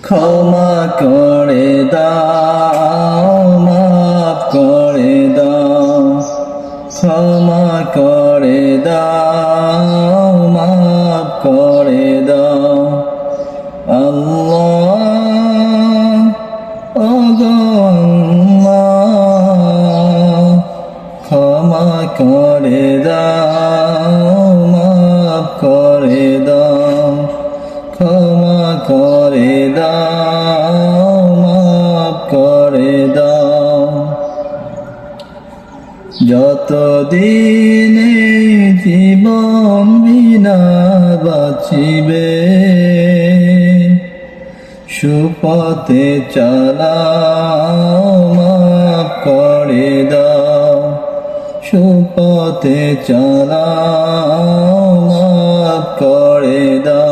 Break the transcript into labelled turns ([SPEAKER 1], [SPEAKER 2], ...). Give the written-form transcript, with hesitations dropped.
[SPEAKER 1] ক্ষমা করে দাও, মাফ করে দাও, ক্ষমা করে দাও, মাফ করে দাও। আল্লাহ, ওগো আল্লাহ, ক্ষমা করে দাও, মাফ করে দাও, ক্ষমা করে দাও, মাফ করে দাও। যতদিন এই জীবন বিনা বাঁচিবে, সুপথে চালাও, মাফ করে দাও, সুপথে চালাও, মাফ করে দাও।